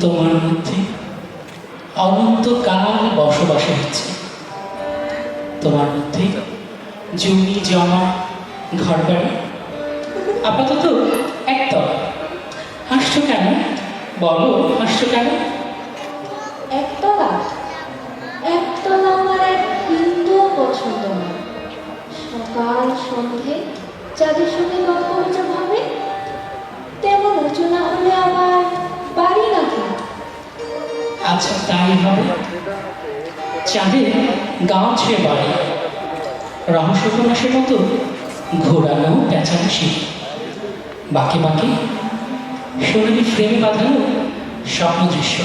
তোমার মধ্যে অনন্তকাল বসবাস হচ্ছে। তোমার মধ্যে জমি জমা ঘর বাড়ি আপাতত একতলা। হাসছো কেন? বলো, হাসছো কেন? একতলা একতলা আমার এক বিন্দুও পছন্দ না। সকাল সন্ধে যাদের সঙ্গে গল্প গুজব হবে, তেমন উঁচু না হলে আবার বাড়ি নাকি? আচ্ছা তাই হবে। চাঁদের গাঁ ছুঁয়ে বাড়ি, রহস্য উপন্যাসের মতো ঘোরানো পেঁচানো সিঁড়ি, বাঁকে বাঁকে সোনালি ফ্রেমে বাঁধানো স্বপ্ন দৃশ্য,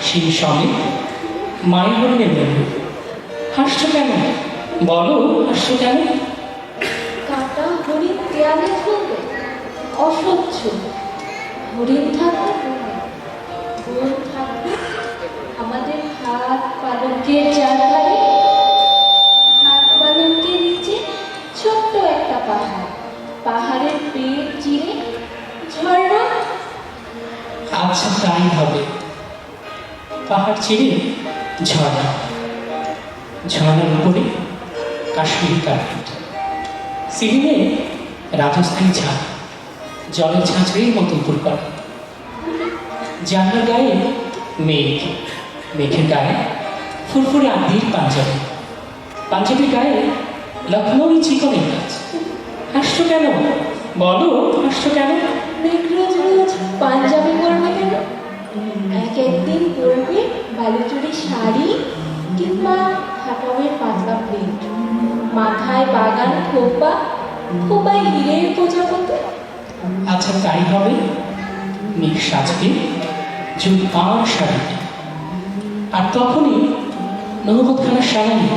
সিঁড়ি সমেত মায়ের হরিণের মূল্য। হাসছো কেন? বলো, হাসছো কেন? কাটা হরিণ দেয়ালে ঝুলবে, অসহ্য। হরিণ থাকবে বনে, বন থাকবে আমাদের হাত পালকের চারধারে। হাত পালকের নিচে ছোট্ট একটা পাহাড়, পাহাড়ের পেট চিরে ঝর্ণা। আচ্ছা তাই হবে। পাহাড় চিরে ঝর্ণা, ঝর্ণার উপরে কাশ্মীরি কার্পেট, সিলিংয়ে রাজস্থানী ঝাড়, জলের ঝাঁঝরির মতো উপর করা। জানলার গায়ে মেঘ, মেঘের গায়ে ফুরফুরে আদির পাঞ্জাবি, পাঞ্জাবির গায়ে লখনৌই চিকনের গাছ। হাসছো কেন? বলো, হাসছো কেন? মেঘ রোজ রোজ পাঞ্জাবি পরবে কেন? একদিন পরবে বালুচুরি শাড়ি কিংবা হাটামের পাতলা প্রিন্ট, মাথায় বাগান খোপা, খোপায় হিরের প্রজাপতি। আচ্ছা তাই হবে। মেঘ সাজবে জুম্পার শাড়িতে, আর তখনই নহবতখানার সারানি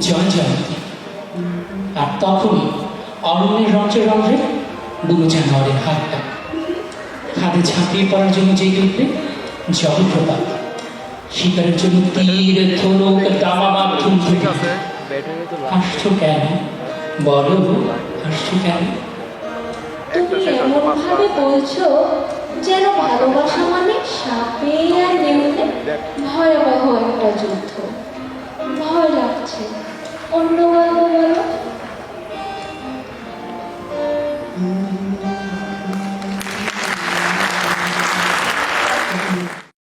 জয় জয়ন্তী, আর তখনই অরণ্যের রঞ্জে রঞ্জে বুনো জানোয়ারের হাতটা খাদে ঝাঁপিয়ে পড়ার জন্য জেগে উঠবে জলপ্রপাত, শিকারের জন্য তীর ধনুক দামা মাধ্যম। হাসছো কেন? বলো, হাসছো কেন? তুমি এমন ভাবে বলছো যেন ভালোবাসা মানে সাপে আর নেউলে ভয়াবহ একটা যুদ্ধ।